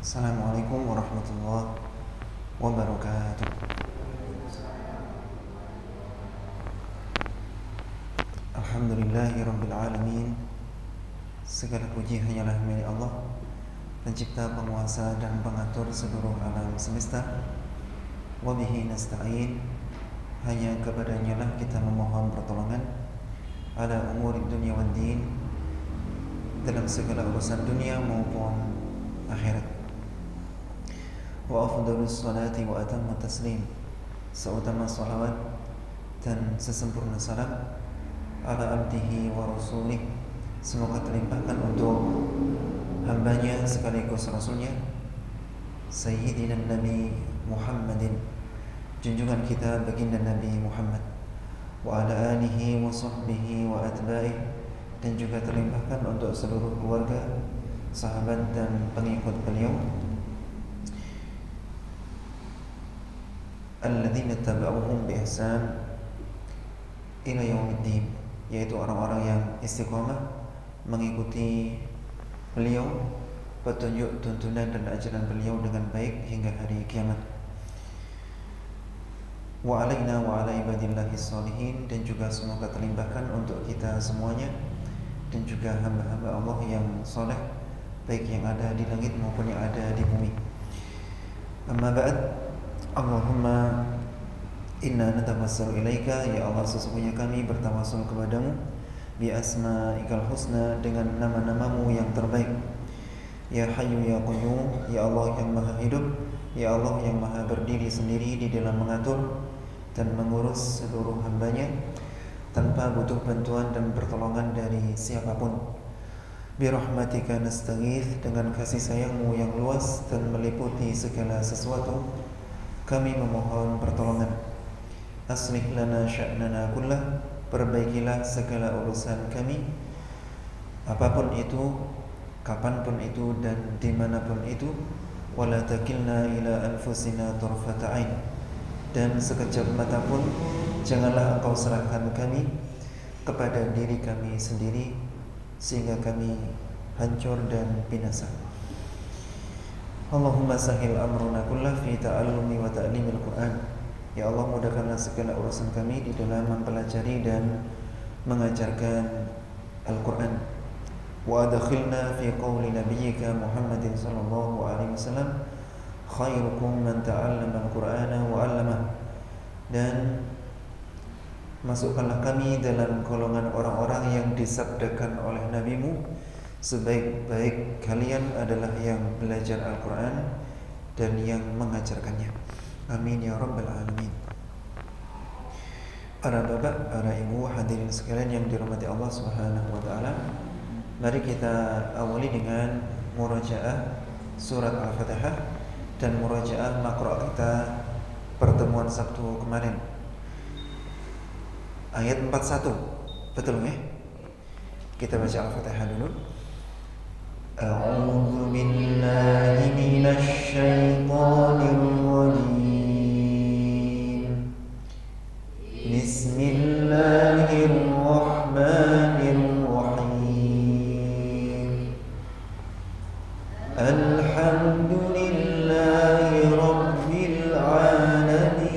Assalamualaikum warahmatullahi wabarakatuh. Alhamdulillahi rabbil alamin. Segala puji hanyalah milik Allah, pencipta, penguasa dan pengatur seluruh alam semesta. Wa bihi nasta'in. Hanya kepadanya lah kita memohon pertolongan ala umuri dunia wad din, dalam segala urusan dunia maupun akhirat. Wa afdalus salati wa atammu taslim. Seutama salawat dan sesempurna salam ala abdihi wa rasulih, semoga terlimpahkan untuk hambanya sekaligus rasulnya Sayyidina Nabi Muhammadin, junjungan kita baginda Nabi Muhammad, wa ala alihi wa sahbihi wa atba'ih, dan juga terlimpahkan untuk seluruh keluarga, sahabat dan pengikut beliau alladzina tabauhum bi ihsan ila yaumiddin, yaitu orang-orang yang istiqomah mengikuti beliau, petunjuk, tuntunan dan ajaran beliau dengan baik hingga hari kiamat. Wa alaina wa ala ibadillahi sholihin, dan juga semoga terlimpahkan untuk kita semuanya dan juga hamba-hamba Allah yang soleh, baik yang ada di langit maupun yang ada di bumi. Amma ba'd. Allahumma inna natawassalu ilaika, ya Allah, sesungguhnya kami bertawassul kepadamu bi asma'ikal husna, dengan nama-namamu yang terbaik. Ya Hayyu ya Qayyum, ya Allah yang maha hidup, ya Allah yang maha berdiri sendiri di dalam mengatur dan mengurus seluruh hambanya tanpa butuh bantuan dan pertolongan dari siapapun. Bi rahmatika nastaghith, dengan kasih sayangmu yang luas dan meliputi segala sesuatu kami memohon pertolongan. Aslih lana sya'nana kullah, perbaikilah segala urusan kami, apapun itu, kapanpun itu, dan dimanapun itu. Wala takilna ila anfusina tarfata ain, dan sekejap mata pun janganlah engkau serahkan kami kepada diri kami sendiri sehingga kami hancur dan binasa. Allahumma sahil amruna kullah fi ta'allumi wa ta'limil Qur'an, ya Allah, mudahkanlah segala urusan kami di dalam mempelajari dan mengajarkan Al-Quran. Wa adkhilna fi qawli nabiyyika Muhammadin sallallahu alaihi wasallam, khairukum man ta'allama al-Qur'ana wa 'allamah, dan masukkanlah kami dalam golongan orang-orang yang disabdakan oleh nabimu, sebaik-baik kalian adalah yang belajar Al-Quran dan yang mengajarkannya. Amin ya rabbal alamin. Para bapak, para ibu, hadirin sekalian yang dirahmati Allah Subhanahu wa taala, mari kita awali dengan murajaah surat Al-Fatihah dan murajaah makro kita pertemuan Sabtu kemarin. Ayat 41, betul nggih? Kita baca Al-Fatihah dulu. A'udzu billahi minasy syaithanir rajim. Bismillahirrahmanirrahim. Alhamdulillahi rabbil alamin.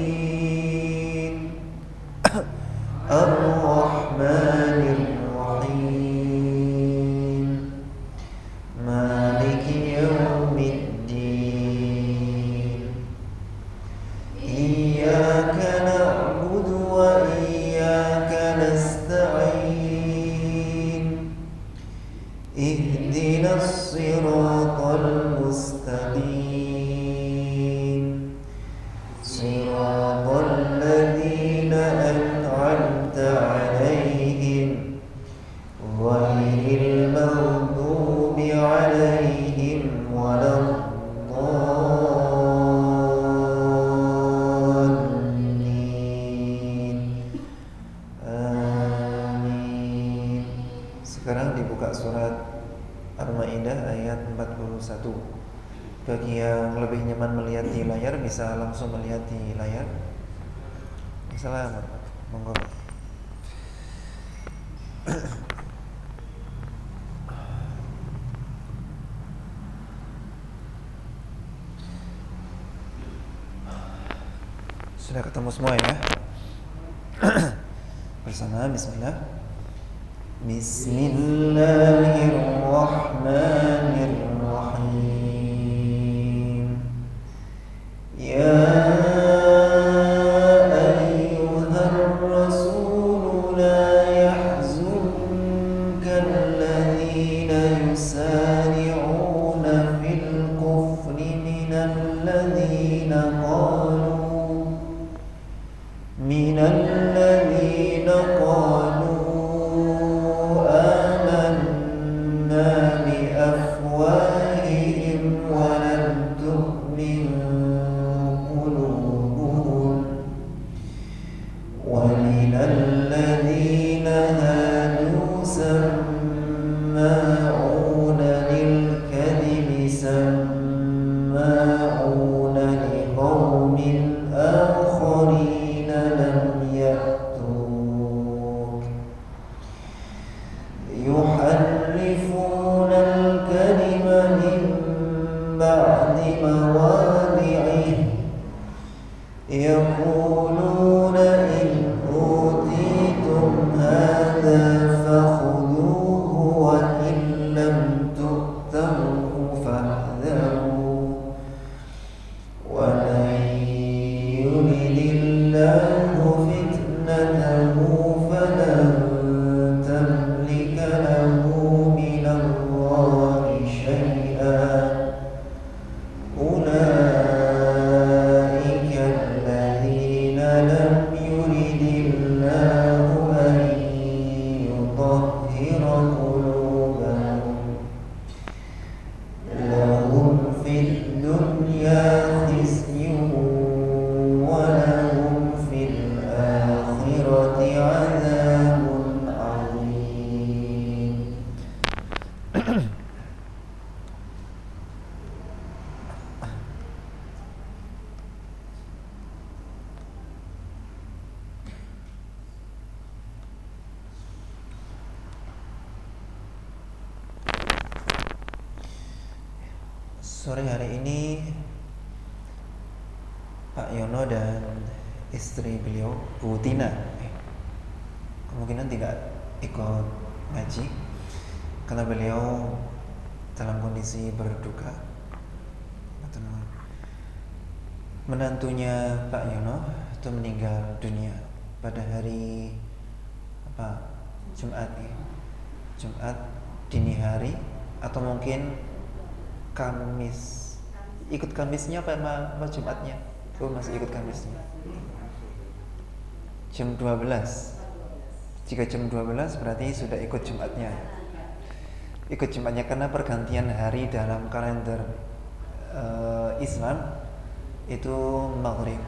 Ar-Rahmanir Bagi yang lebih nyaman melihat di layar, bisa langsung melihat di layar. Assalamualaikum, monggo. Sudah ketemu semua ya? Bersama bismillah. Bismillahirrahmanirrahim. Ya ayyuhar rasul la yahzunka alladhina yusari'una fil kufri minal ladhina qalu amanna bi afwahihim wa lam tu'min qulubuhum wa minal ladhina hadu samma'una lil kadhibi samma'una liqaumin akharin يحرفون الكلم من بعد مواضعه يقولون إن أوتيتم هذا فخذوه وإن لم تؤتوه فاحذروا ومن يرد الله فتنته فلن تملك له من الله شيئا أولئك الذين لم يرد الله أن يطهر قلوبهم لهم في الدنيا خزي ولهم في الآخرة عذاب عظيم. Sore hari ini Pak Yono dan istri beliau Bu Tina kemungkinan tidak ikut ngaji karena beliau dalam kondisi berduka. Menantunya Pak Yono itu meninggal dunia pada hari Jumat dini hari atau mungkin Kamis. Ikut Kamisnya apa Jumatnya? Masih ikut Kamisnya. Jam 12. Jika jam 12 berarti sudah ikut Jumatnya. Ikut Jumatnya karena pergantian hari dalam kalender Islam itu Maghrib.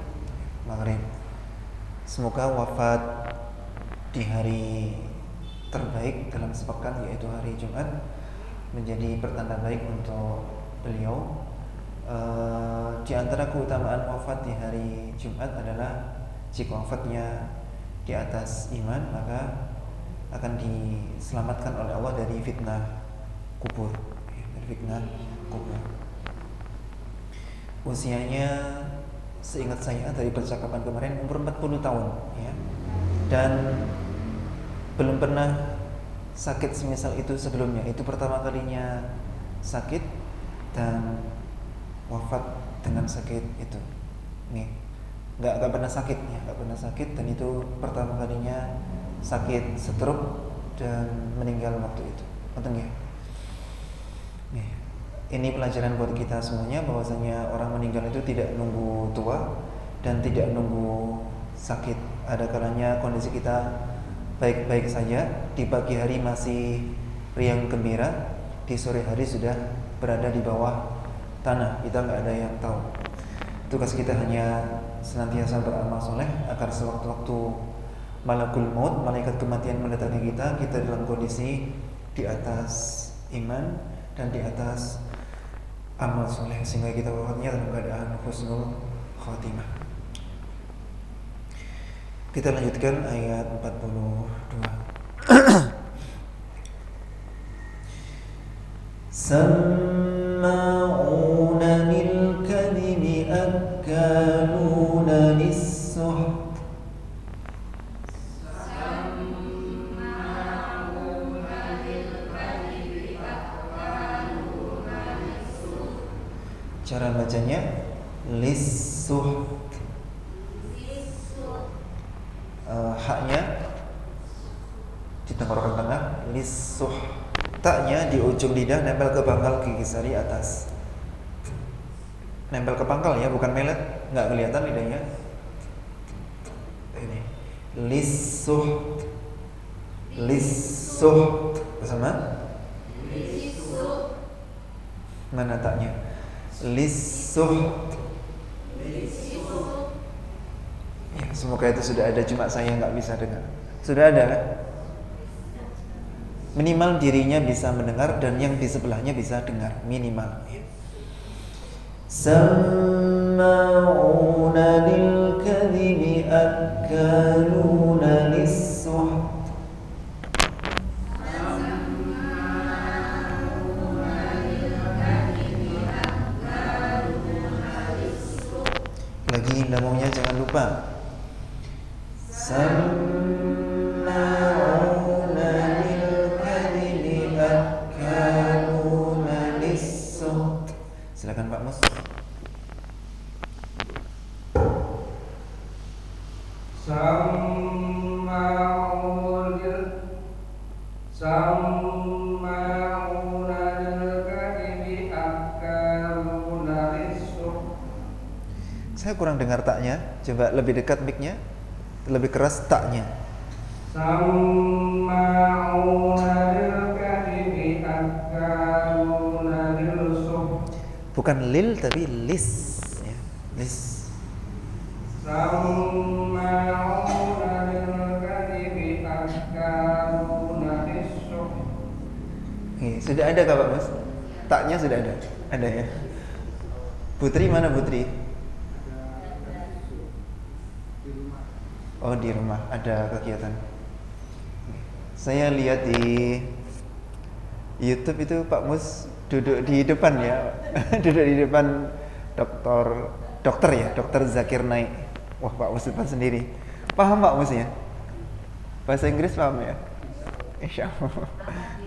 Semoga wafat di hari terbaik dalam sepekan yaitu hari Jumat menjadi pertanda baik untuk beliau. Di antara keutamaan wafat di hari Jumat adalah jika wafatnya di atas iman maka akan diselamatkan oleh Allah dari fitnah kubur. Usianya seingat saya dari percakapan kemarin umur 40 tahun ya. Dan belum pernah sakit semisal itu sebelumnya. Itu pertama kalinya sakit dan wafat dengan sakit itu. Nih, nggak pernah sakit ya, nggak pernah sakit dan itu pertama kalinya sakit stroke dan meninggal waktu itu. Penting ya. Nih, ini pelajaran buat kita semuanya bahwasanya orang meninggal itu tidak nunggu tua dan tidak nunggu sakit. Ada kalanya kondisi kita baik-baik saja, di pagi hari masih riang gembira, di sore hari sudah berada di bawah tanah. Kita nggak ada yang tahu. Tugas kita hanya senantiasa beramal soleh agar sewaktu-waktu malakul maut, malaikat kematian mendatangi kita dalam kondisi di atas iman dan di atas amal soleh sehingga kita wafatnya dalam keadaan husnul khatimah. Kita lanjutkan ayat 42. Samma'una lil kadhibi akaluna lis Cara bacanya lisuh. Haknya di tenggorokan tengah, lisuh. Taknya di ujung lidah nempel ke pangkal gigi sari atas. Nempel ke pangkal ya, bukan melet, nggak kelihatan lidahnya. Ini lisuh, lisuh. Bersama? Lisuh. Mana taknya? Lisuh. Ya, semoga itu sudah ada, cuma saya nggak bisa dengar. Sudah ada kan? Minimal dirinya bisa mendengar dan yang di sebelahnya bisa dengar, minimal. Sama'una lil kadhibi akaluna lis-suht. Lagi namanya jangan lupa. Sama'una lil kadhibi akaluna lis-suht. Silakan Pak Mus. Saya kurang dengar taknya. Coba lebih dekat mic-nya. Lebih keras taknya. Bukan lil tapi lis ya. Lis. Sudah ada Kak Pak Mas? Taknya sudah ada? Ada ya. Putri mana Putri? Oh di rumah ada kegiatan. Saya lihat di YouTube itu Pak Mus duduk di depan ya. Duduk di depan dokter ya, Dokter Zakir Naik. Wah Pak Mus depan sendiri. Paham Pak Mus ya? Bahasa Inggris paham ya? Insya Allah.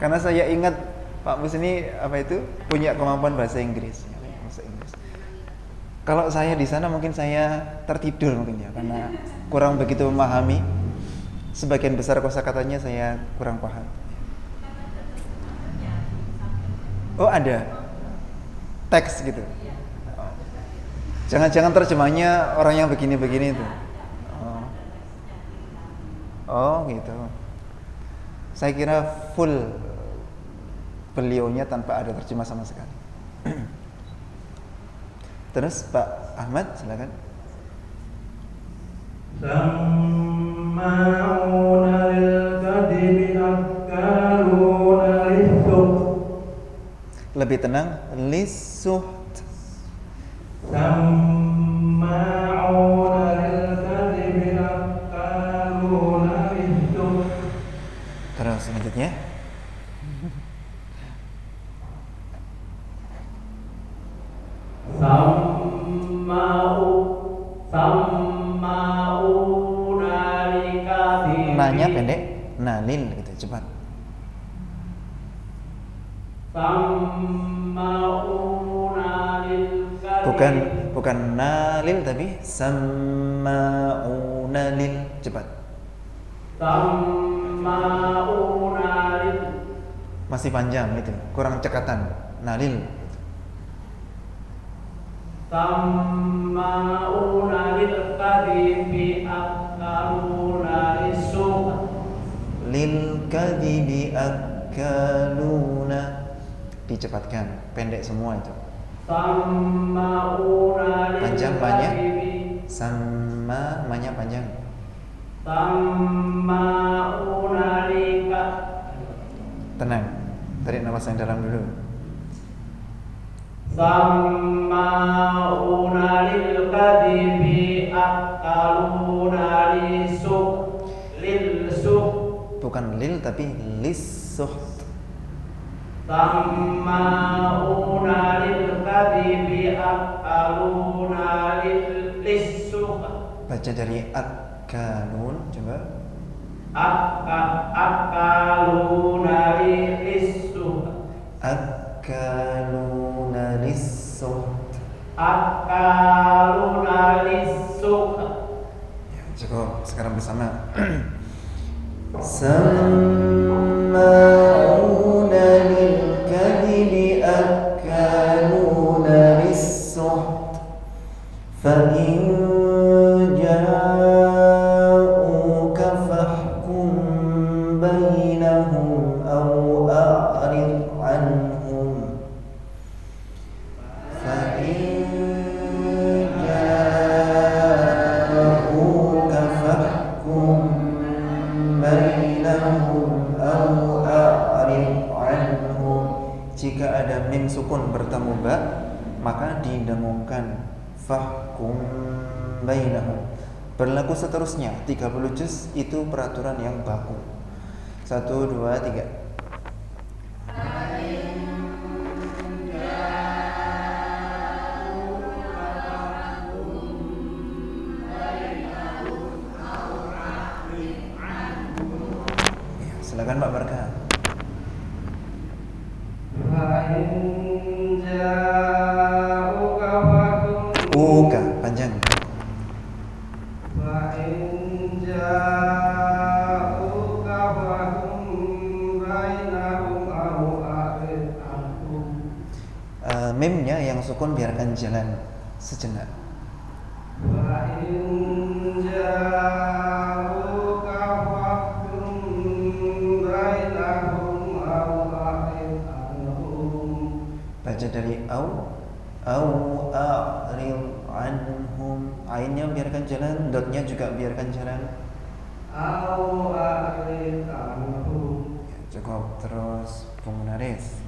Karena saya ingat Pak Mus ini punya kemampuan bahasa Inggris. Kalau saya di sana mungkin saya tertidur mungkin ya, karena kurang begitu memahami. Sebagian besar kosakatanya saya kurang paham. Oh ada teks gitu. Jangan-jangan terjemahnya orang yang begini-begini itu. Oh gitu. Saya kira full beliaunya tanpa ada terjemah sama sekali. Terus Pak Ahmad silakan. Sama'una lil kadhibi akaluna lis-suht. Lebih tenang, lis-suht. Sama'una lil kadhibi akaluna lis-suht. Terus selanjutnya. Nanya pendek, nalil gitu cepat. Bukan nalil tapi sama'una lil cepat. Sama'una lil masih panjang gitu, kurang cekatan. Nalil. Sama'una lil kadhibi akaluna lis-suht. Lil kadhibi akaluna. Dicepatkan, pendek semua itu. Sama'una lil panjang banyak. Sama banyak panjang. Sama'una lika. Tenang, tarik nafas yang dalam dulu. Sama'una lil kadhibi akaluna lis-suht. Lil-suht. Bukan lil tapi lis-suht. Sama'una lil kadhibi akaluna lis-suht. Baca dari akalun coba. Akaluna lis-suht. Akaluna lis-suht. sukun bertemu ba, maka didengungkan fahkum bainahum. Berlaku seterusnya 30 juz, itu peraturan yang baku. 1, 2, 3. Silakan Pak Barka. Uka panjang. Mimnya yang sukun biarkan jalan sejenak. Baca dari au a'ril anhum, ainnya biarkan jalan, dotnya juga biarkan jalan. Au a'ril anhum. Cukup. Terus Bung Naris.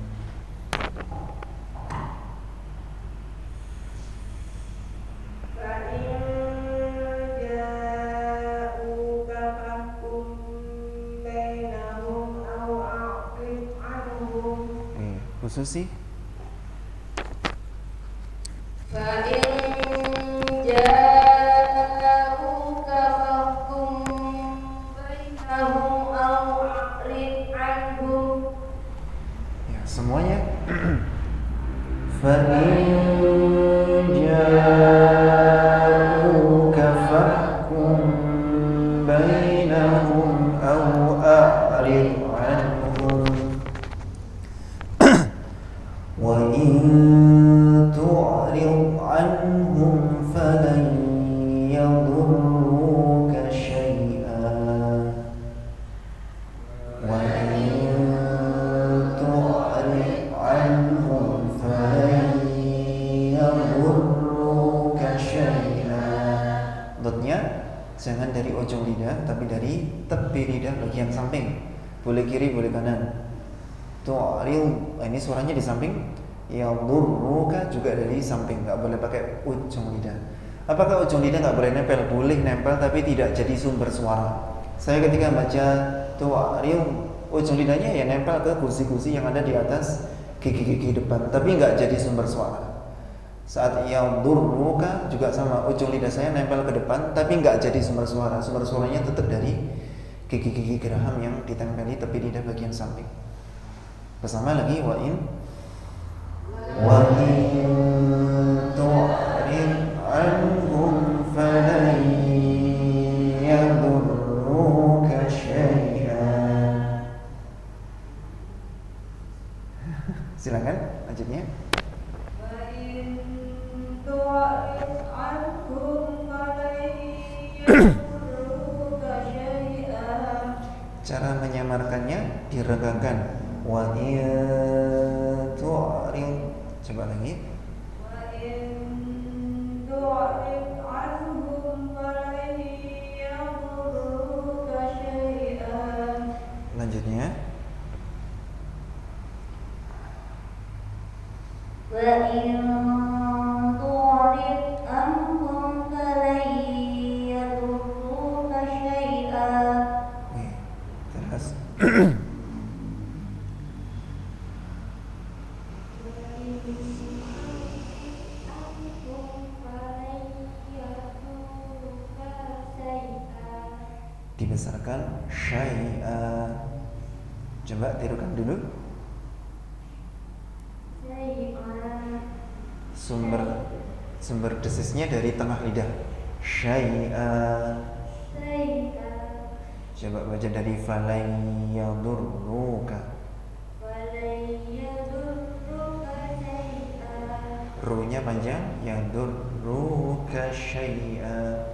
Khususi ya, semuanya. Jangan dari ujung lidah, tapi dari tepi lidah bagian samping. Boleh kiri, boleh kanan. Tu'ril, ini suaranya di samping. Yadurruka juga dari samping, nggak boleh pakai ujung lidah. Apakah ujung lidah nggak boleh nempel? Boleh nempel, tapi tidak jadi sumber suara. Saya ketika baca tu'ril, ujung lidahnya ya nempel ke kursi-kursi yang ada di atas gigi-gigi depan, tapi nggak jadi sumber suara. Saat yadurruka juga sama, ujung lidah saya nempel ke depan tapi nggak jadi sumber suara. Sumber suaranya tetap dari gigi-gigi geraham yang ditempeli tepi lidah bagian samping. Bersama lagi wa in tu'rid anhum falan yadurruka syai'an. Silakan lanjutnya. Cara menyamarkannya diregangkan. Wa in tu'rid, coba lagi. Wa in tu'rid anhum falan yadurruka syai'an. Lanjutnya. Wa in tu'rid anhum falan yadurruka syai'an. Terus dibesarkan syai'a. Coba tirukan dulu. Sumber desisnya dari tengah lidah. Syai'a. Coba baca dari falan yadurruka. Ru-nya panjang, yadurruka syai'a.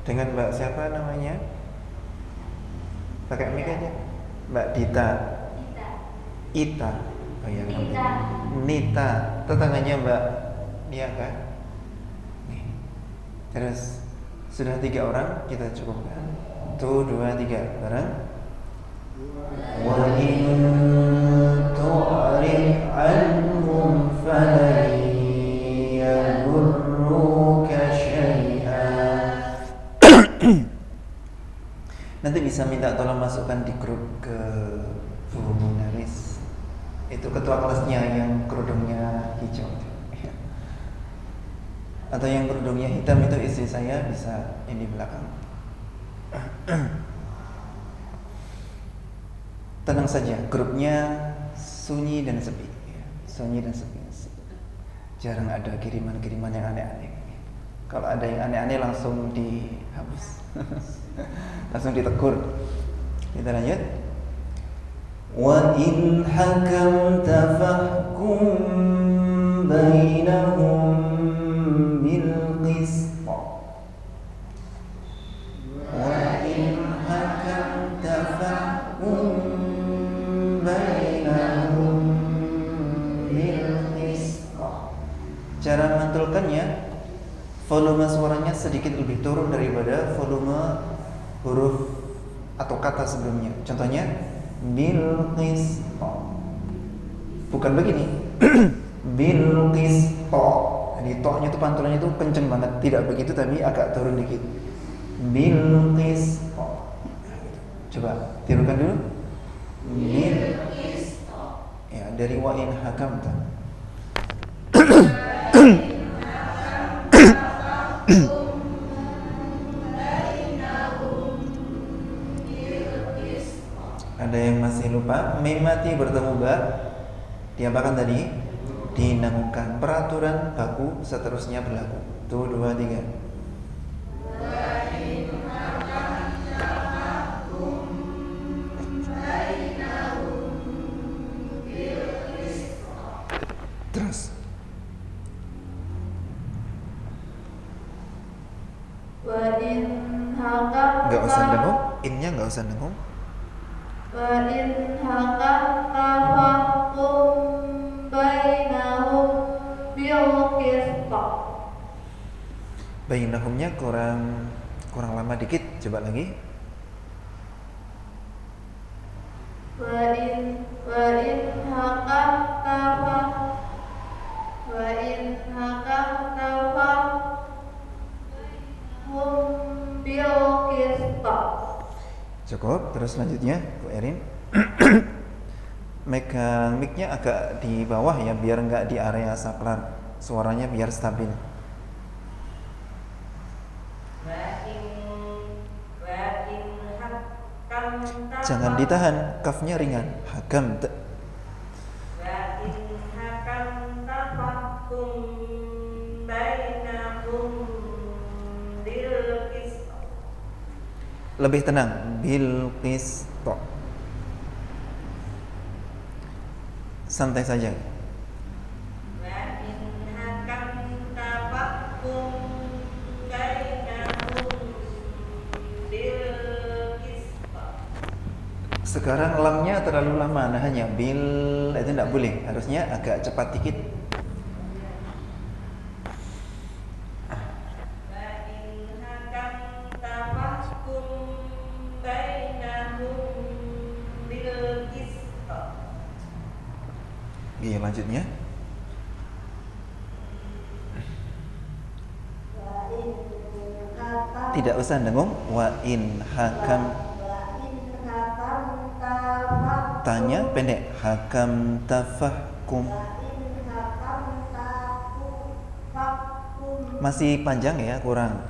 Dengan Mbak siapa namanya? Pakai mic aja. Mbak Dita. Ita. Oh ya, Nita. tetangganya Mbak Dia kan. Nih. Terus sudah 3 orang, kita cukupkan. 1, 2, 3 bareng. Wa in tu'rid anhum falan yadurruka syai'an. Nanti bisa minta tolong masukkan di grup ke Fuminaris. Itu ketua kelasnya yang kerudungnya hijau. Atau yang kerudungnya hitam itu istri saya, bisa ini belakang. Tenang saja, grupnya sunyi dan sepi. Sunyi dan sepi. Jarang ada kiriman-kiriman yang aneh-aneh. Kalau ada yang aneh-aneh langsung dihapus. Langsung ditegur. Kita lanjut. Wa in hakamta fahkum bainahum bil qist. Wa in hakamta fahkum bainahum bil qist. Cara mantulkannya, volume suaranya sedikit lebih turun daripada volume huruf atau kata sebelumnya. Contohnya bil qist. Bukan begini. Bil qist. Jadi to-nya itu pantulannya itu kenceng banget, tidak begitu tapi agak turun dikit. Bil qist. Coba tirukan dulu. Bil qist. Ya, dari wa in hakamta. Ada yang masih lupa? Mim mati bertemu ba, diapakan tadi? Dinamkan. Peraturan baku seterusnya berlaku. 1, 2, 3. Terus nggak usah dengung, innya nggak usah dengung. Wa in hakamta fahkum bainahum bil qist. Bainahumnya kurang lama dikit. Coba lagi. Wa in hakamta fahkum bil qist. Cukup. Terus selanjutnya Bu Erin. Megang mic-nya agak di bawah ya, biar nggak di area saklar. Suaranya biar stabil. Jangan ditahan, kafnya ringan. Hakam. Lebih tenang. Bil qist. Santai saja. Sekarang lamnya terlalu lama, nah hanya bil itu tidak boleh, harusnya agak cepat dikit. Oke, lanjutnya. Tidak usah dengung. Wa in hakam. Tanya pendek. Hakam tafahkum. Masih panjang ya, kurang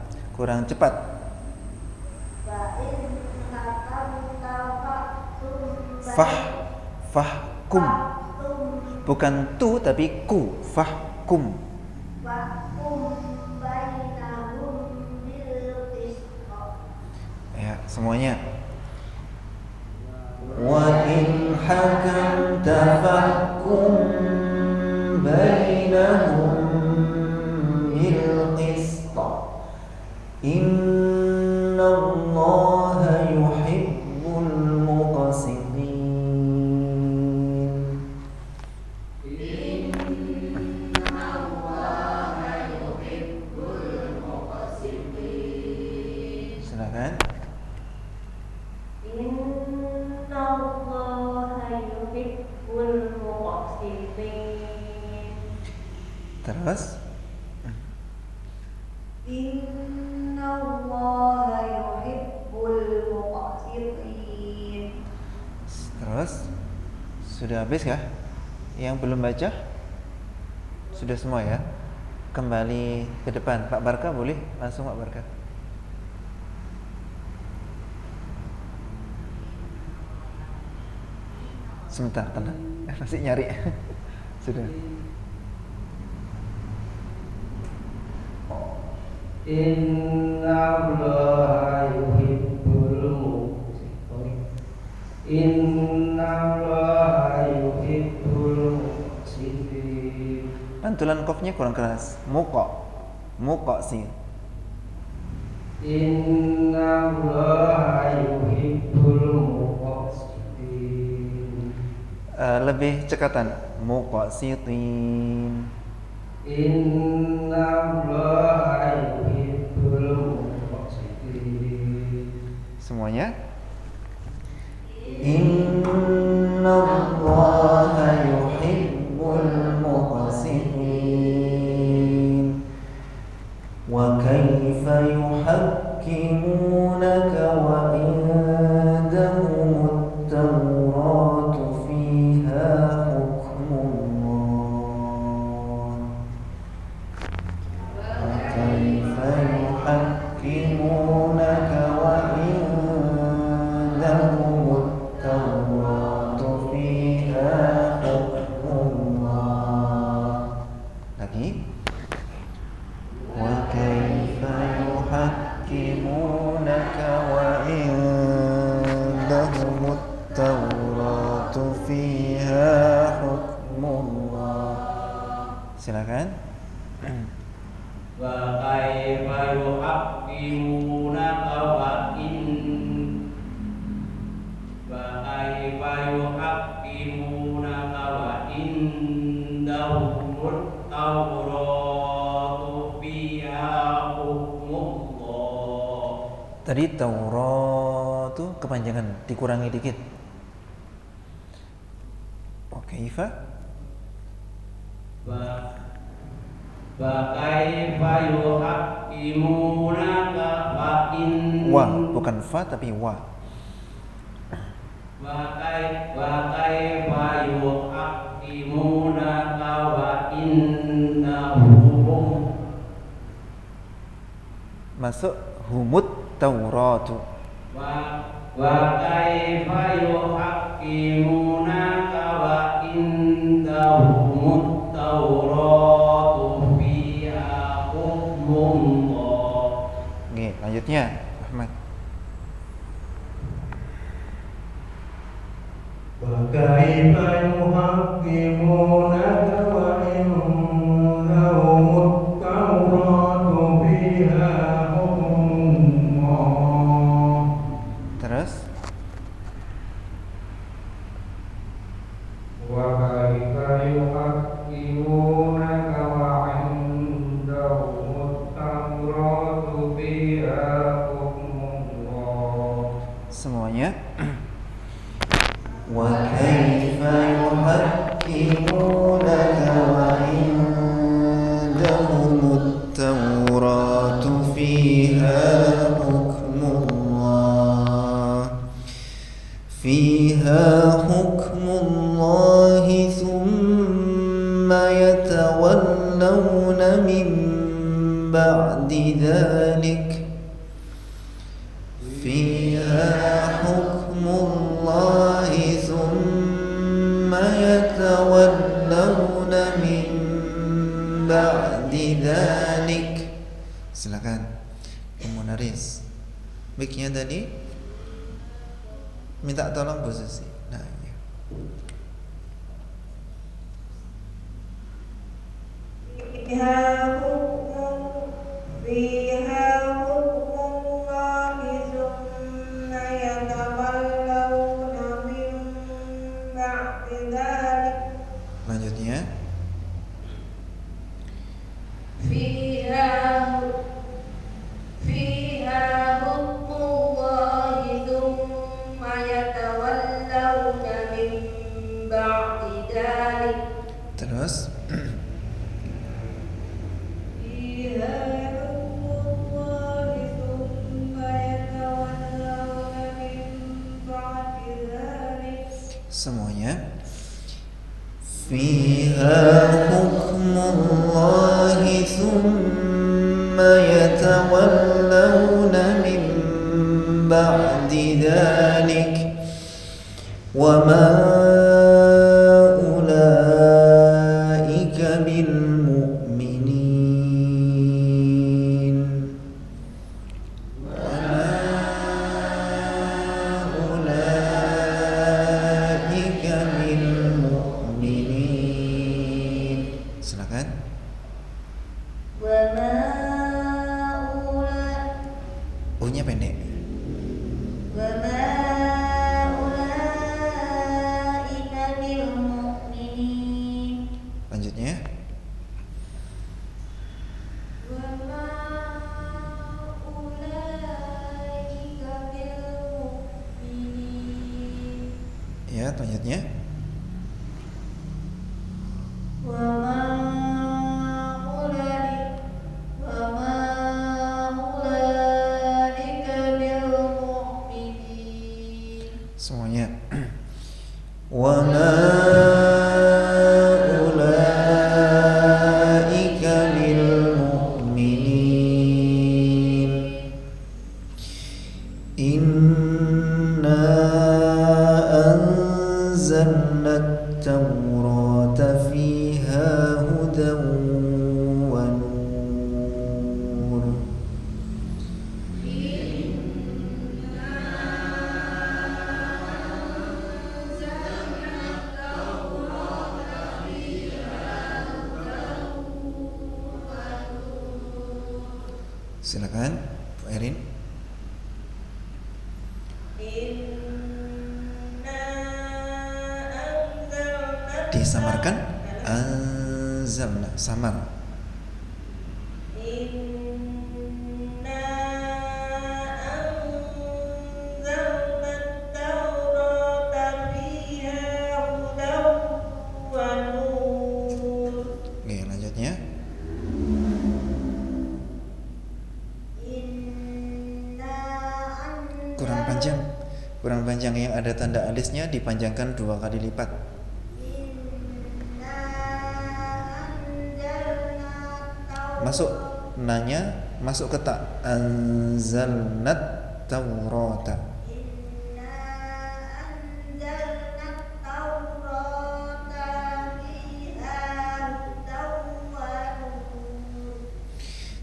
cepat. Fahkum. Bukan tu tapi ku. Fahkum. Ya, semuanya. Wa in hakamta fahkum bainahum bil qist. Innallaha yuhibbul muqsitin. Terus Innallaha yuhibbul muqsitin. Terus sudah habis kah? Yang belum baca? Sudah semua ya? Kembali ke depan. Pak Barka boleh? Langsung Pak Barka. Sebentar, tenang. Masih nyari. Sudah. Innallaha yuhibbul muqsitin. Innallaha yuhibbul muqsitin. Pantulan kofnya kurang keras. Muqa sih. Innallaha yuhibbul muqsitin. Lebih cekatan. Muqsitin. Innallaha yuhibbul muqsitin. Semuanya. Innallaha yuhibbul muqsitin. Wa kaifa yuhakkimunaka wa indahumut tawratu fiha hukmullah. Wa kaifa yuhakkimunaka wa indahumut tawratu fiha hukmullah. Lagi. Wa kaifa yuhakkimunaka wa indahumut tawratu fiha hukmullah. Silakan. Wa kaifa yuhakkimunaka wa indahumut tawratu fiha hukmullah. Tadi Taurat itu kepanjangan, dikurangi dikit. Oke, Iva. Wa kaifa yuhakkimunaka wa Wa, bukan fa tapi wa. Wa kaifa yuhakkimunaka wa indahum. Masuk humut Tauratu. Wa kaifa yuhakkimunaka wa indahumut tawratu fiha hukmullah. Oke, lanjutnya Ahmad. Wa kaifa yuhakkimunaka wa indahumut tawratu fiha hukmullah. Terus Wa kaifa yuhakkimunaka wa indahumut tawratu fiha hukmullah. semuanya. Wa kaifa yuhakkimunaka wa indahumut tawratu fiha hukmullah. Fiha hukmullah thumma yatawallawna min ba'di dhalik. Fiha hukmullah thumma yatawallawna min ba'di dhalik. Silakan Munaris. Mic-nya tadi minta tolong Bu Susi. Nah, ya. Fiha hukmullahi thumma yatawallawna min ba'di dhalik. Lanjutnya. Fiha hukmullahi thumma yatawallawna min ba'di dhalik. Terus semuanya. Fiha hukmullahi thumma yatawallawna min ba'di dhalik wa ma ulaika bil mu'minin wa ma ulaika bil mu'minin. Silakan. U-nya pendek. Lanjutnya. Ya, lanjutnya. Semuanya. Wa ma ulaika bil mu'minin inna anzalna at-taurata fiha hudan wa nur. Silakan, Bu Erin. Disamarkan. Anzalna, samar. Oke, lanjutnya. Kurang panjang, yang ada tanda alisnya dipanjangkan 2 kali lipat. Masuk nanya, masuk ke ta. Anzalnat taurata.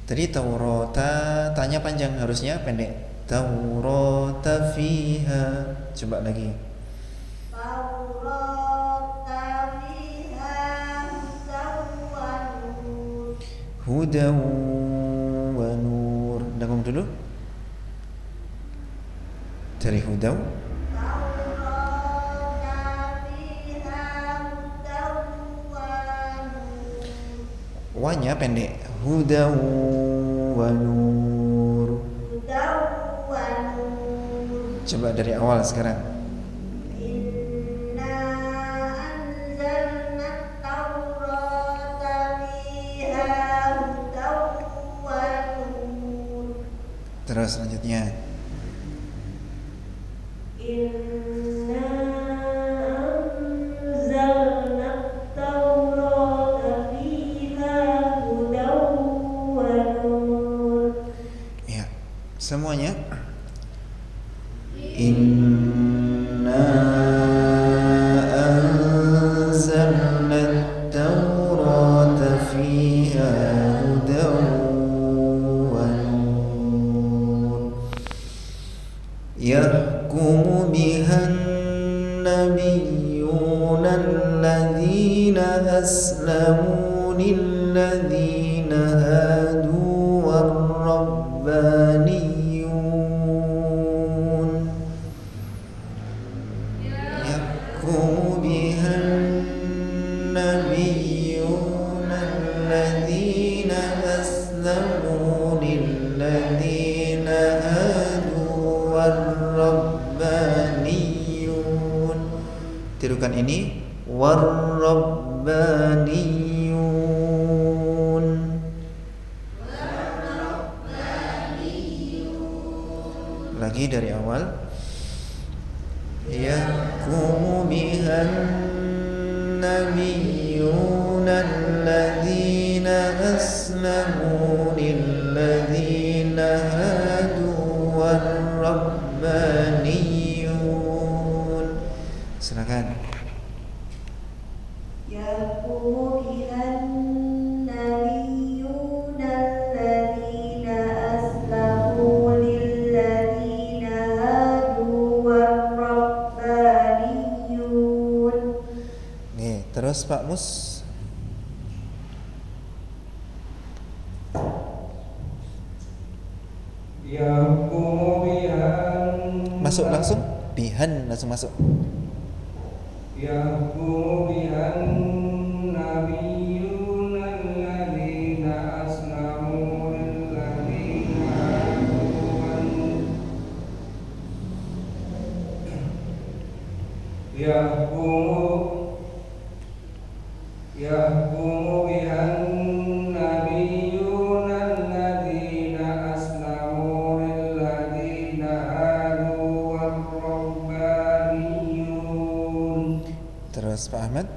Tadi taurata tanya panjang, harusnya pendek. Taurata fiha. Coba lagi. Hudan wa nur. Dengung dulu. Dari hudan. Wanya pendek. Hudan wa nur. Coba dari awal sekarang. Terus selanjutnya. Ya, semuanya. Inna anzalna at-taurata fiha hudan wa nur yahkumu biha an-nabiyyuna alladhina aslamu lilladhina hadu war-rabbaniyun tirukan ini war-rabbaniyun. Lagi dari awal. yahkumu bihan nabiyyuna alladhina aslamu lilladhina hadu warrabbaniyun. Silakan. Yahkumu bihan nabiyyuna alladhina aslamu lilladhina hadu warrabbaniyun. Nih, terus Pak Mus. Yahkumu bihan Masuk langsung. Bihan langsung masuk. Yahkumu bihan nabiyyuna alladhina aslamu lilladhina hadu Yahkumu bihan nabiyyuna alladhina aslamu lilladhina hadu warrabbaniyun. Terus Pak Ahmad.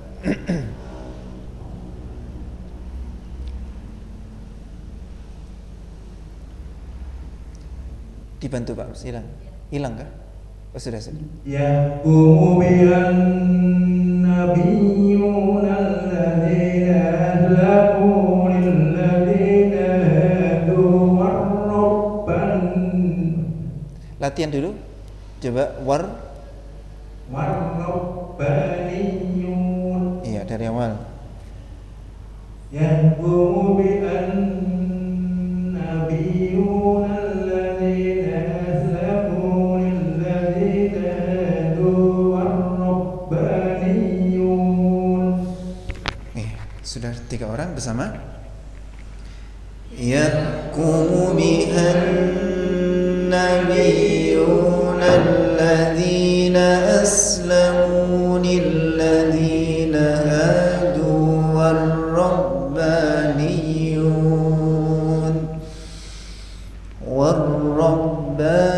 Dibantu Pak Mus. Hilang kah? Oh, sudah. Yahkumu bihan nabiyyuna alladhina aslamu lilladhina hadu warrabban. Latihan dulu. Coba warrabbaniyun. Iya, dari awal. Yahkumu bihan nabiyyuna alladhina aslamu lilladhina hadu warrabbaniyun. Sudah 3 orang bersama. Yahkumu bihan nabiyyuna alladhina aslamu lilladhina hadu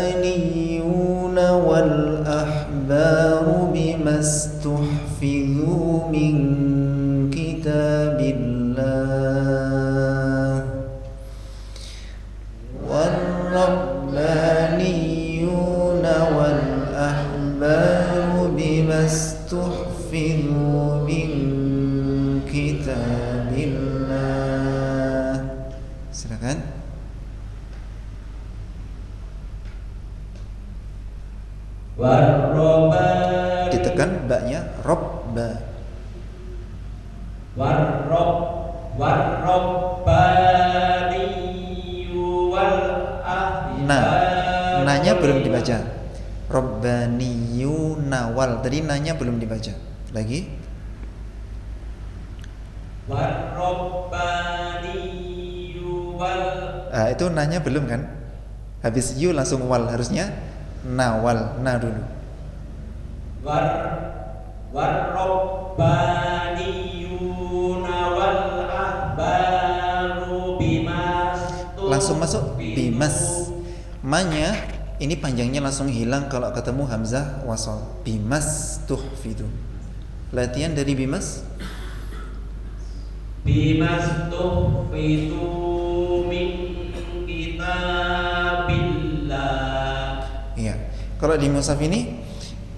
والربانيون والأحبار بما استحفظوا من كتاب الله والربانيون والأحبار بما استحفظوا من كتاب الله. Silakan. Ditekan baknya robba. Nanya belum dibaca. Robbaniyu nawal. Tadi nanya belum dibaca. Lagi. Itu nanya belum kan? Habis yu langsung wal, harusnya nawal, na dulu. Langsung masuk bimas. Manya ini panjangnya langsung hilang kalau ketemu hamzah wasal. Bimas tuhfidu. Latihan dari bimas. Bimas tuhfidu min kitabillah. Iya. Kalau di mushaf ini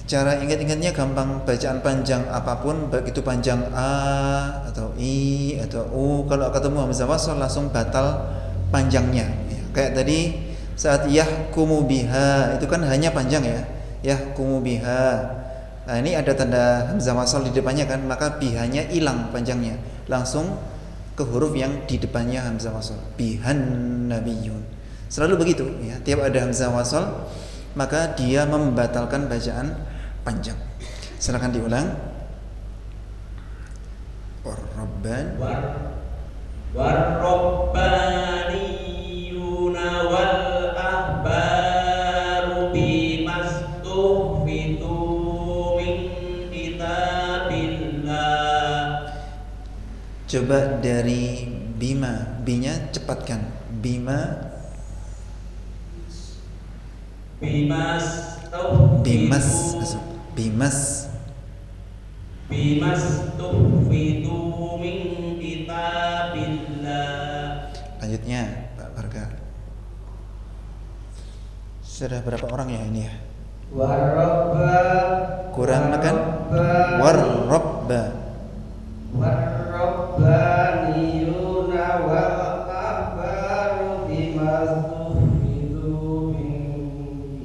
cara ingat-ingatnya gampang, bacaan panjang apapun, baik itu panjang a atau i atau u, kalau ketemu hamzah wasal langsung batal panjangnya. Ya, kayak tadi saat yahkumu biha itu kan hanya panjang ya. Yahkumu biha. Nah, ini ada tanda hamzah wasal di depannya kan, maka bihanya hilang panjangnya. Langsung ke huruf yang di depannya hamzah wasal. Bihan nabiyyun. Selalu begitu ya. Tiap ada hamzah wasal maka dia membatalkan bacaan panjang. Silakan diulang. Warrabbaniyuna wal ahbaru bimastuhfidu min kitabillah. Coba dari bima, binya cepatkan. Bimas Bimas. bimastuhfidu min kitabillah. Lanjutnya Pak Barga. Sudah berapa orang ya ini ya? Warabba Kurang nekan? Warrabba. warabbaniyuna wal ahbaru bimastuhfidu min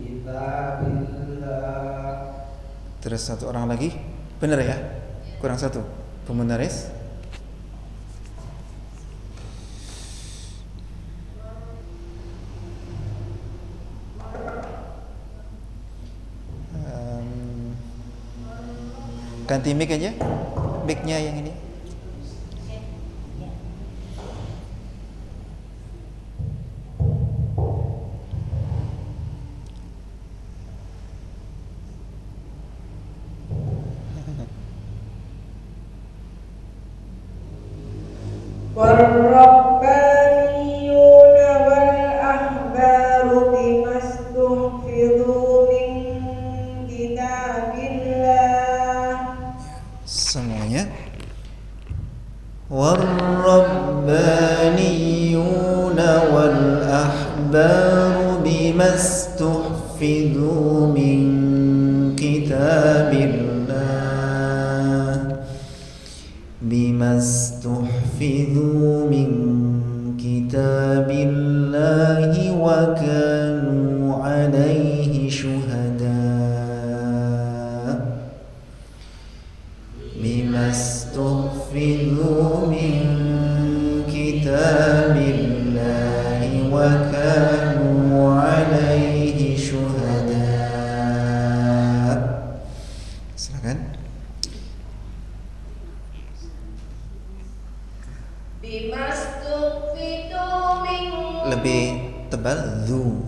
kitabillah. Terus satu orang lagi. Benar ya? Kurang satu. Pemenaris. Ganti mic aja. Mic-nya yang ini. Warrabbaniyuna wal ahbaru bimastuhfidu min kitabillah. Semuanya. Warrabbaniyuna wal ahbaru bimastuhfidu min kitabillah. Bimastuhfidu min kitabillahi wa kanu alaihi syuhada. Bimastuhfidu min kitabillahi wa kanu alaihi syuhada. Silakan. Bimastuhfidu min Lebih tebal zu.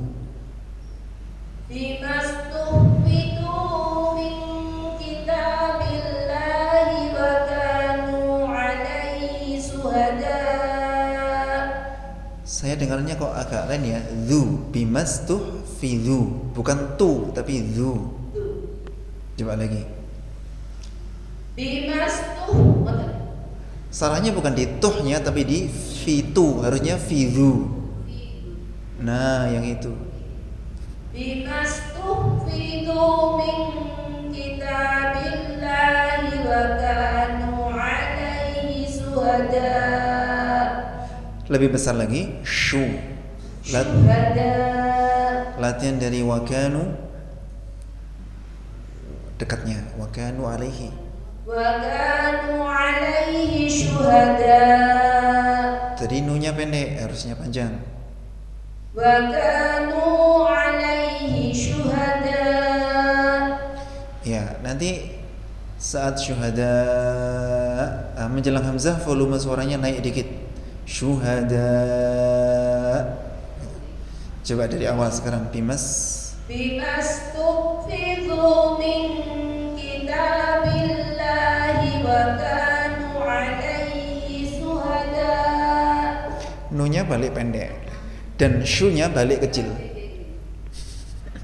bimastuhfidu min kitabillahi wa kanu alaihi syuhada. Saya dengarnya kok agak lain ya. Zu bimastuhfidu, bukan tu tapi zu. Coba lagi. Salahnya bukan di tuhnya tapi di fitu, harusnya fidu. Nah, yang itu. Bimastuhfidu min kitabillahi wa kanu alaihi syuhada. Lebih besar lagi, syu. Latihan dari wakanu, dekatnya wakanu alaihi. Wa kanu alaihi syuhada. Tadi nunya pendek, harusnya panjang. Wa kanu alaihi syuhada. Ya, nanti saat syuhada menjelang hamzah volume suaranya naik dikit. Syuhada. Coba dari awal sekarang. Bimastuhfidu min kitabillahi wa kanu alaihi syuhada. Nunya balik pendek dan shunya balik kecil.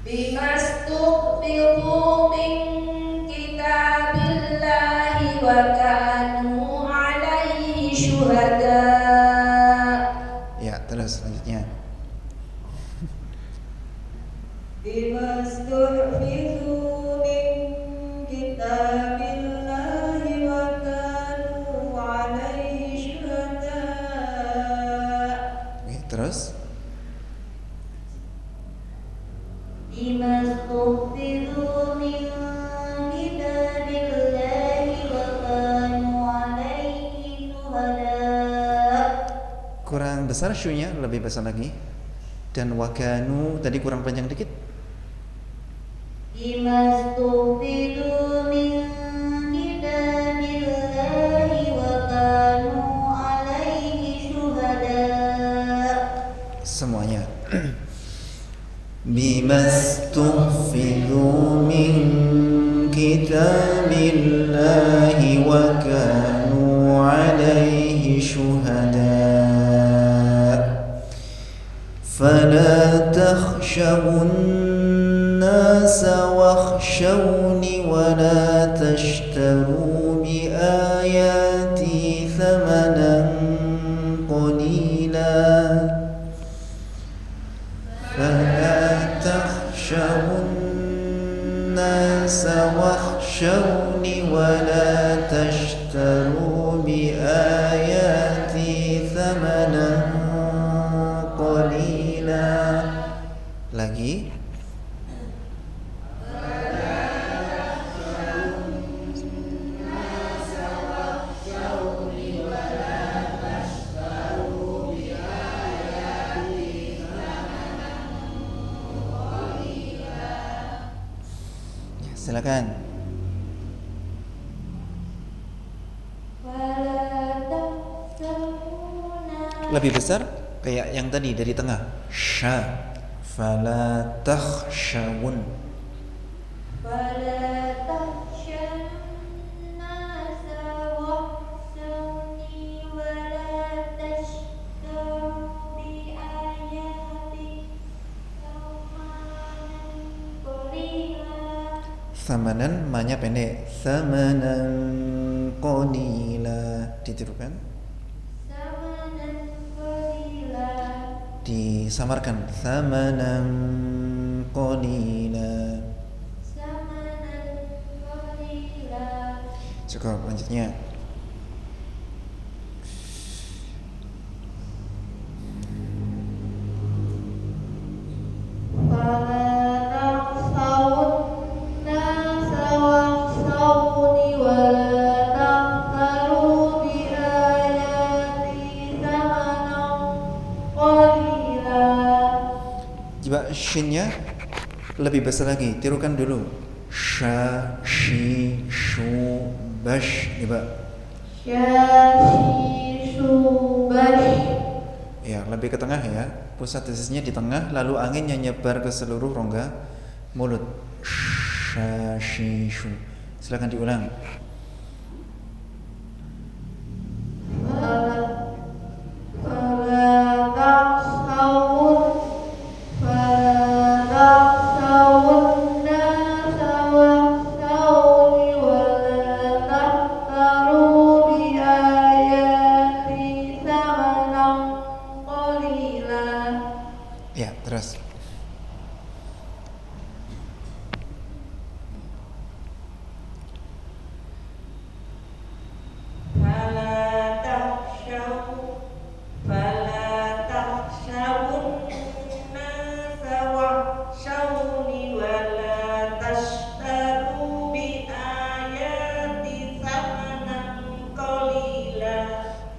Bimastuhfidu min kitabillahi wa kanu alaihi syuhada. Ya, terus selanjutnya. Bimastuhfidu min kitabillahi wa kanu alaihi syuhada. Oke, terus. Bimastuhfidu min kitabillahi wa kanu alaihi syuhada. Kurang besar shunya, lebih besar lagi. Dan wakanu tadi kurang panjang dikit. Bimastuhfidu min kitabillahi wa kanu alaihi syuhada. Semuanya. Bimastuhfidu min kitabillahi wa kanu alaihi syuhada. Fala takhshawun الناس واخشوني ولا تشتروا بآياتي ثمنا قليلا فلا تخشوا الناس واخشوني ولا تشتروا بآياتي ثمنا قليلا. Lagi. Silakan. Lebih besar kayak yang tadi dari tengah. Sya. Fala takhshawun. Samanan manya pendek. Samanan qalila. Ditirukan. Disamarkan. Samanan qalila. Cukup, lanjutnya. Shinnya lebih besar lagi, tirukan dulu. Sha, shi, shu, bash, coba. Sha, shi, shu, bash. Ya, lebih ke tengah ya. Pusat tesisnya di tengah, lalu anginnya nyebar ke seluruh rongga mulut. Sha, shi, shu. Silakan diulang. Ya, terus.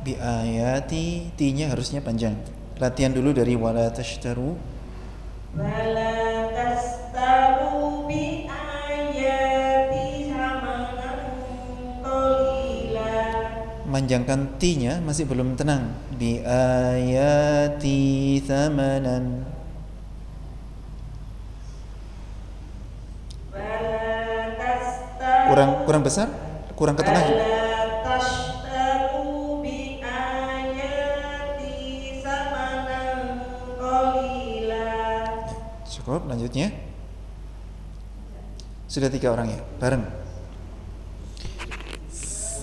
Bi ayati, ti-nya harusnya panjang. Latihan dulu dari wala tashtaru. Wala tastaru bi ayati samanan qalila. Manjangkan ti-nya masih belum tenang. Bi ayati thamanan. Wala tastaru. Kurang besar? Kurang ke tengah juga. Cukup, lanjutnya. Sudah 3 orang ya, bareng.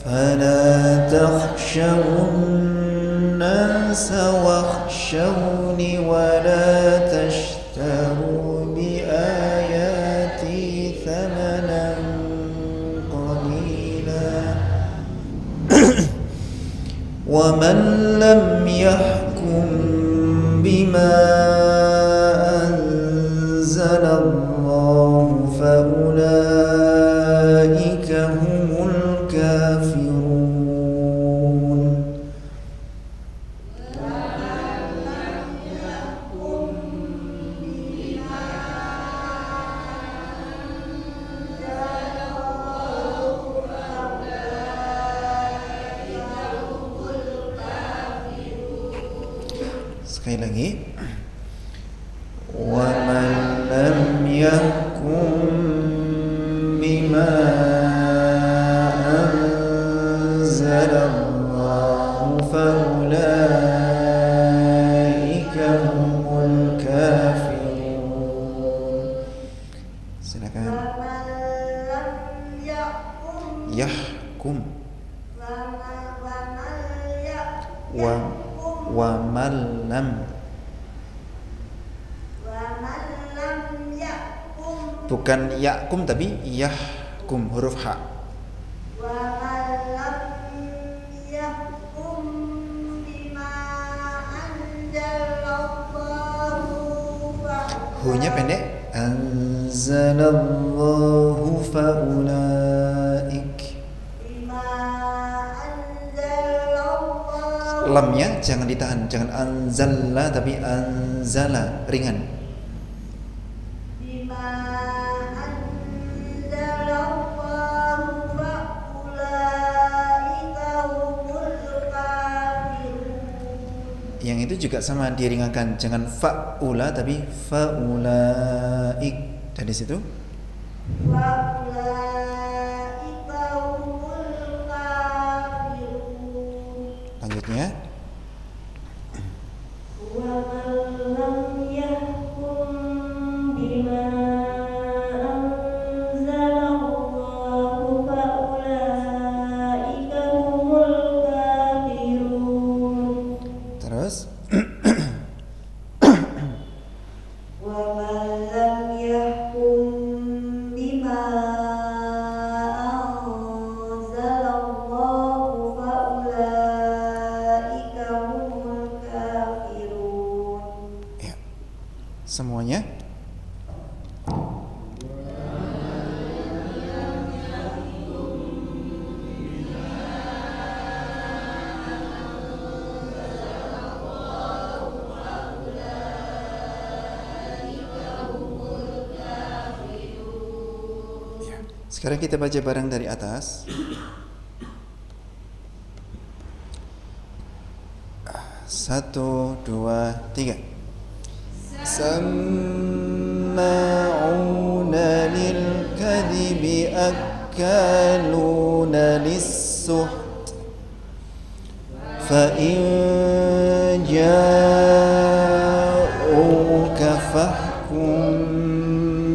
Fala takhshawun nasa wakhshawni wala tashtaru bi ayati thamanan qalila wa man lam yahkum bima Allah faulaika humul kafirun. Sekali lagi. Wa man lam yahkum bima anzalallahu faulaika humul kafirun. Bukan yakum tapi yahkum, huruf ha. wa man lam yahkum bima anzalallahu Hu-nya pendek. Anzalallahu faulaik. bima anzalallahu Lamnya jangan ditahan, jangan anzalla tapi anzala, ringan. bima anzalallahu faulaika humul kafirun. Yang itu juga sama, diringankan, jangan faula tapi faulaik. Dari situ Faulaika humul kafirun. lanjutnya Wa man lam yahkum bima anzalallahu faulaika humul kafirun. terus Wa man lam yahkum bima anzalallahu faulaika humul kafirun. ya, semuanya. Ya. Sekarang kita baca bareng dari atas. Satu, dua, tiga. Samma'una lil kadhibi akaluna lis-suht fa in ja'uka fahkum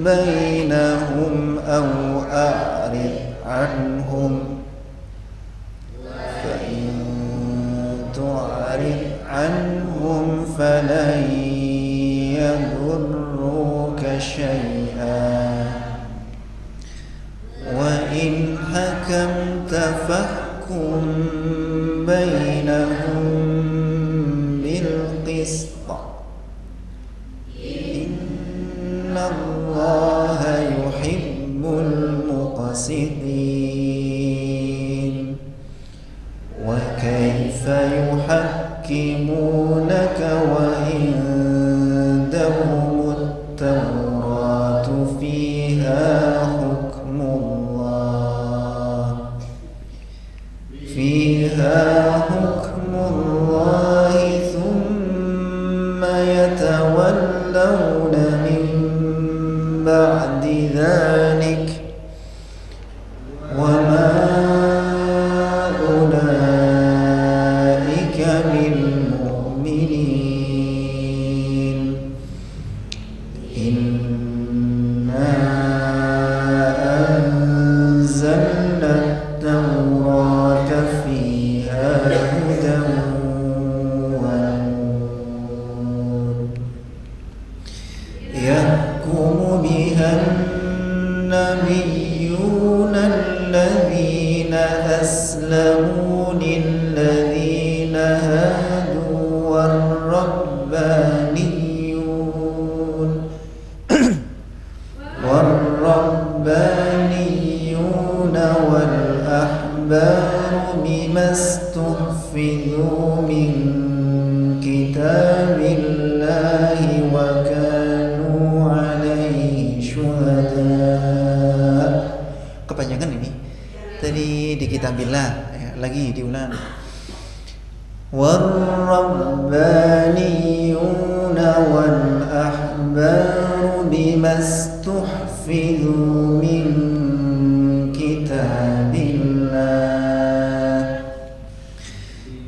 bainahum aw a'rid anhum fa in tu'rid anhum falan yadurruka syai'an wa in hakamta fahkum bainahum bil qist innallaha yuhibbul muqsitin wa kaifa yuhakkimunaka wa indahumut tawratu fiha hukmullah thumma yatawallawna min ba'di dhalik wa ma ulaika bil mu'minin inna anzalna at-taurata fiha hudan wa nur yahkumu biha an-nabiyyuna alladhina aslamu lilladhina hadu والربانيون والأحبار بما استحفظوا من كتاب الله وكانوا عليه شهداء. Kepanjangan ini tadi di kitabillah ya, lagi diulang. والربانيون والأحبار بما استحفظوا من كتاب الله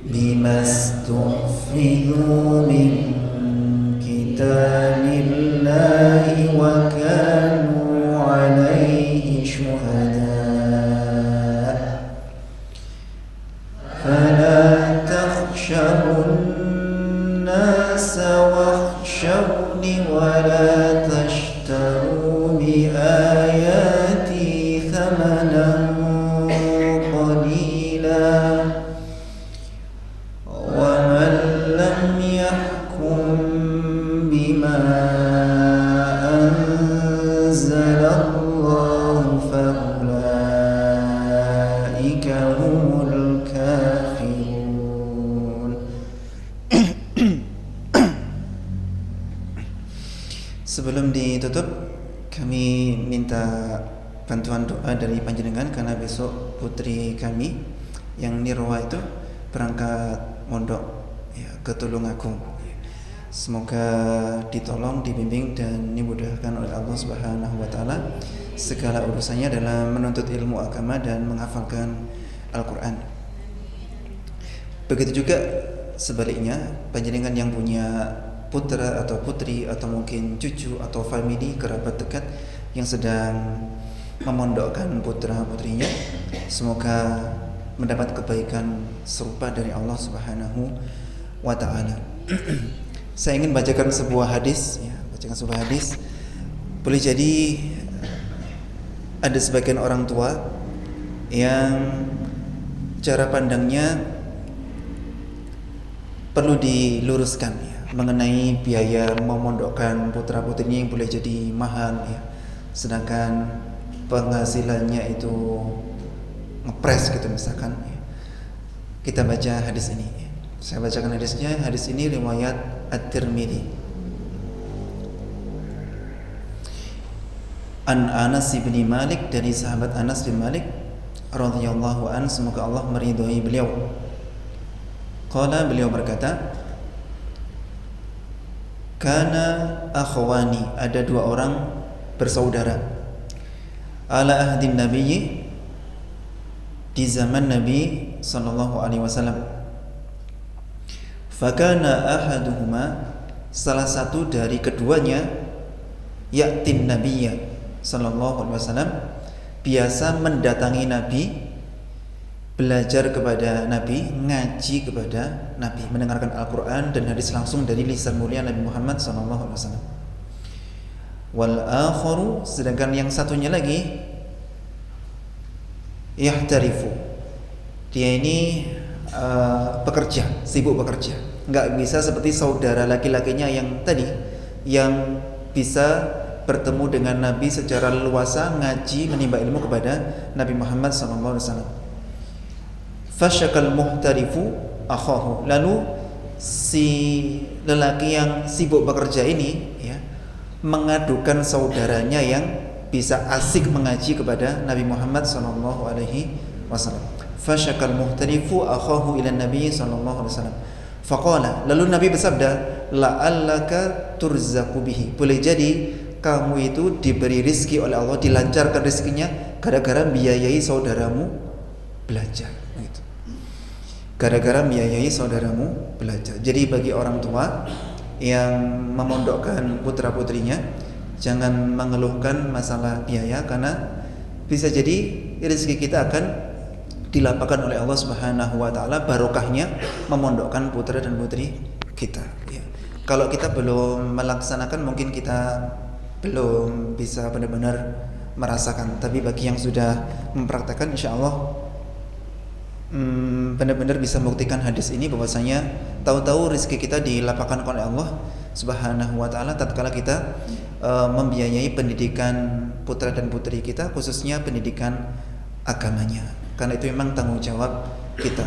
بما استحفظوا من كتاب الله وكانوا عليه شهداء فلا تخشوا الناس واخشوني ولا تشتروا بآياتي ثمنا قليلا ومن لم يحكم بما أنزل الله فأولئك هم الكافرون. Sebelum ditutup, kami minta bantuan doa dari panjenengan karena besok putri kami yang Nirwa itu berangkat mondok ya, ke Tulungagung. Semoga ditolong, dibimbing dan dimudahkan oleh Allah Subhanahu wa taala segala urusannya dalam menuntut ilmu agama dan menghafalkan Al-Qur'an. Begitu juga sebaliknya, panjenengan yang punya putra atau putri atau mungkin cucu atau famili kerabat dekat yang sedang memondokkan putra putrinya, semoga mendapat kebaikan serupa dari Allah Subhanahu wa taala. Saya ingin bacakan sebuah hadis ya, Boleh jadi ada sebagian orang tua yang cara pandangnya perlu diluruskan ya, mengenai biaya memondokkan putra putrinya yang boleh jadi mahal ya, sedangkan penghasilannya itu ngepres gitu misalkan ya. Kita baca hadis ini ya. Saya bacakan hadisnya. Hadis ini riwayat At-Tirmidzi. An Anas bin Malik, dari sahabat Anas bin Malik radhiyallahu an, semoga Allah meridhai beliau. Qala, beliau berkata, kana akhwani, ada dua orang bersaudara, ala ahdin nabiyyi, di zaman Nabi sallallahu alaihi wasallam. Fakana ahaduhuma, salah satu dari keduanya, ya'tin nabiyya sallallahu alaihi wasallam, biasa mendatangi Nabi, belajar kepada Nabi, ngaji kepada Nabi, mendengarkan Al-Quran dan hadis langsung dari lisan mulia Nabi Muhammad sallallahu alaihi wasallam. Wal akharu, sedangkan yang satunya lagi, yahtarifu, dia ini bekerja, sibuk bekerja, nggak bisa seperti saudara laki-lakinya yang tadi, yang bisa bertemu dengan Nabi secara leluasa, ngaji, menimba ilmu kepada Nabi Muhammad SAW. Fasyakal muhtarifu akhahu, lalu si lelaki yang sibuk bekerja ini ya, mengadukan saudaranya yang bisa asik mengaji kepada Nabi Muhammad SAW. Fasyakal muhtarifu akhahu ila Nabi SAW. Faqala, lalu Nabi bersabda, la'allaka turzaku bihi, boleh jadi kamu itu diberi rizki oleh Allah, dilancarkan rizkinya gara-gara biayai saudaramu belajar gitu. Gara-gara biayai saudaramu belajar. Jadi bagi orang tua yang memondokkan putra-putrinya, jangan mengeluhkan masalah biaya, karena bisa jadi rezeki kita akan dilapangkan oleh Allah Subhanahu wa taala, barokahnya memondokkan putra dan putri kita ya. Kalau kita belum melaksanakan, mungkin kita belum bisa benar-benar merasakan, tapi bagi yang sudah mempraktekkan, insyaallah benar-benar bisa membuktikan hadis ini bahwasanya tahu-tahu rezeki kita dilapangkan oleh Allah Subhanahu wa taala tatkala kita membiayai pendidikan putra dan putri kita, khususnya pendidikan agamanya. Karena itu memang tanggung jawab kita.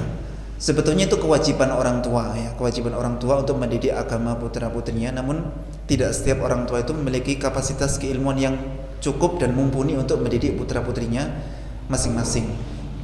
Sebetulnya itu kewajiban orang tua ya, kewajiban orang tua untuk mendidik agama putra putrinya. Namun tidak setiap orang tua itu memiliki kapasitas keilmuan yang cukup dan mumpuni untuk mendidik putra putrinya masing-masing.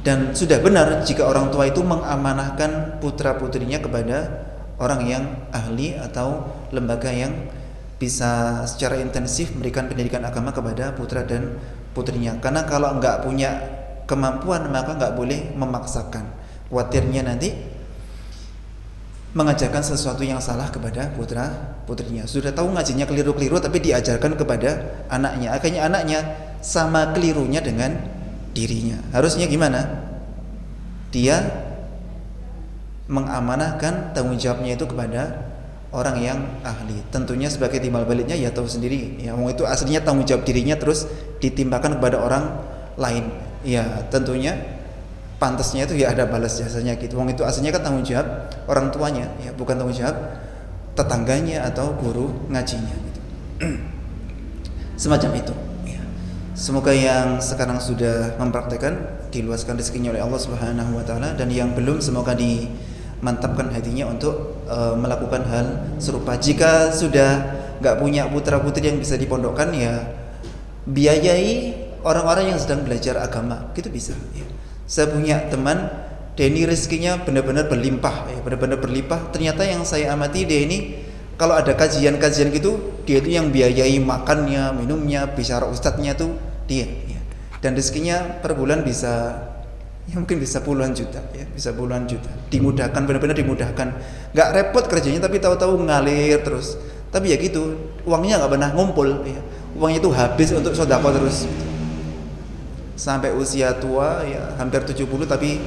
Dan sudah benar jika orang tua itu mengamanahkan putra putrinya kepada orang yang ahli atau lembaga yang bisa secara intensif memberikan pendidikan agama kepada putra dan putrinya. Karena kalau enggak punya kemampuan maka enggak boleh memaksakan. Khawatirnya nanti mengajarkan sesuatu yang salah kepada putra putrinya. Sudah tahu ngajinya keliru-keliru tapi diajarkan kepada anaknya. Akhirnya anaknya sama kelirunya dengan dirinya. Harusnya gimana? Dia mengamanahkan tanggung jawabnya itu kepada orang yang ahli. Tentunya sebagai timbal baliknya ya tahu sendiri ya, wong itu aslinya tanggung jawab dirinya terus ditimpakan kepada orang lain. Ya tentunya pantasnya itu ya ada balas jasanya gitu. Wong itu aslinya kan tanggung jawab orang tuanya ya, bukan tanggung jawab tetangganya atau guru ngajinya gitu. Semacam itu ya. Semoga yang sekarang sudah mempraktekkan diluaskan rezekinya oleh Allah Subhanahu wa taala, dan yang belum semoga dimantapkan hatinya untuk melakukan hal serupa. Jika sudah nggak punya putra-putri yang bisa dipondokkan ya biayai orang-orang yang sedang belajar agama, gitu bisa ya. Saya punya teman, dia ini rezekinya benar-benar berlimpah ya, benar-benar berlimpah. Ternyata yang saya amati, dia ini kalau ada kajian-kajian gitu, dia itu yang biayai makannya, minumnya, bicara ustadznya tuh dia ya. Dan rezekinya per bulan bisa ya mungkin bisa puluhan juta ya, bisa puluhan juta. Dimudahkan, benar-benar dimudahkan. Nggak repot kerjanya, tapi tahu-tahu ngalir terus. Tapi ya gitu, uangnya nggak pernah ngumpul ya. Uangnya itu habis untuk sedekah terus. Sampai usia tua ya hampir 70 tapi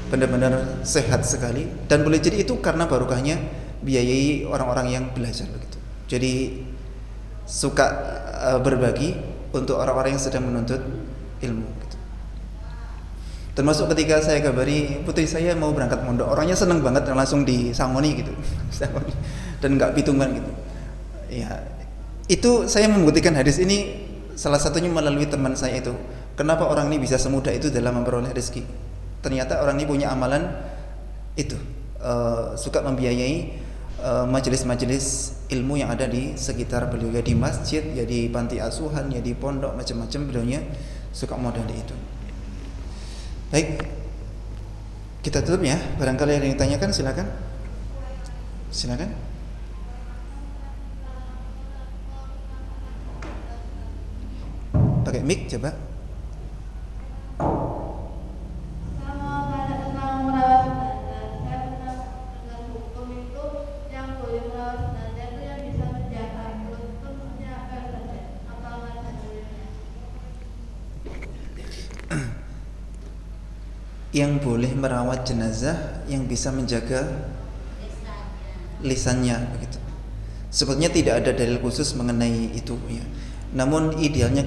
benar-benar sehat sekali, dan boleh jadi itu karena barokahnya biayai orang-orang yang belajar begitu. Jadi suka berbagi untuk orang-orang yang sedang menuntut ilmu gitu. Termasuk ketika saya kabari putri saya mau berangkat mondok, orangnya seneng banget dan langsung disangoni gitu. Dan nggak pitungan gitu. Ya, itu saya membuktikan hadis ini salah satunya melalui teman saya itu. Kenapa orang ini bisa semudah itu dalam memperoleh rezeki? Ternyata orang ini punya amalan itu, suka membiayai majelis-majelis ilmu yang ada di sekitar beliau, ya di masjid, ya di panti asuhan, ya di pondok, macam-macam beliaunya suka modal itu. Baik, kita tutup ya. Barangkali ada yang ditanyakan, silakan. Silakan. Pakai mic coba. Yang boleh merawat jenazah yang bisa menjaga lisannya begitu. Sebetulnya tidak ada dalil khusus mengenai itu ya. Namun idealnya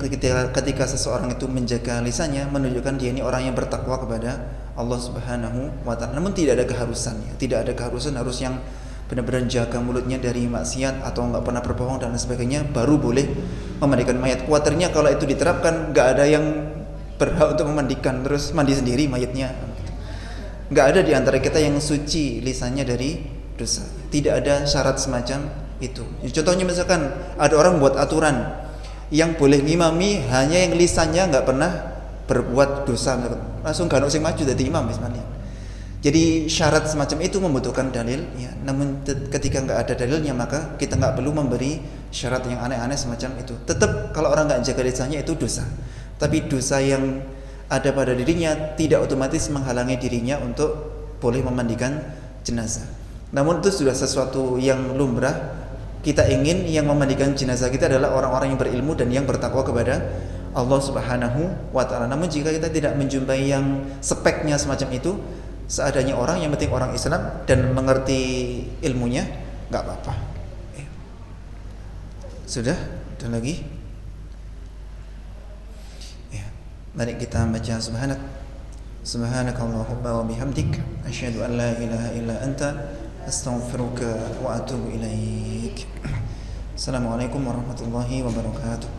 ketika seseorang itu menjaga lisannya, menunjukkan dia ini orang yang bertakwa kepada Allah Subhanahu wa taala. Namun tidak ada keharusan ya. Tidak ada keharusan harus yang benar-benar jaga mulutnya dari maksiat atau enggak pernah berbohong dan sebagainya baru boleh memandikan mayat. Kuatirnya kalau itu diterapkan enggak ada yang berhak untuk memandikan, terus mandi sendiri mayatnya. Nggak ada di antara kita yang suci lisannya dari dosa. Tidak ada syarat semacam itu. Contohnya misalkan ada orang buat aturan yang boleh ngimami hanya yang lisannya nggak pernah berbuat dosa, langsung gak sing maju jadi imam misalnya. Jadi syarat semacam itu membutuhkan dalil ya. Namun ketika nggak ada dalilnya maka kita nggak perlu memberi syarat yang aneh-aneh semacam itu. Tetap kalau orang nggak jaga lisannya itu dosa. Tapi dosa yang ada pada dirinya tidak otomatis menghalangi dirinya untuk boleh memandikan jenazah. Namun itu sudah sesuatu yang lumrah. Kita ingin yang memandikan jenazah kita adalah orang-orang yang berilmu dan yang bertakwa kepada Allah Subhanahu wa taala. Namun jika kita tidak menjumpai yang speknya semacam itu, seadanya orang, yang penting orang Islam dan mengerti ilmunya, enggak apa-apa. Sudah? Ada lagi? Mari kita baca Subhanakallahumma wa bihamdik asyhadu an la ilaha illa anta astaghfiruka wa atubu ilaik. Assalamualaikum warahmatullahi wabarakatuh.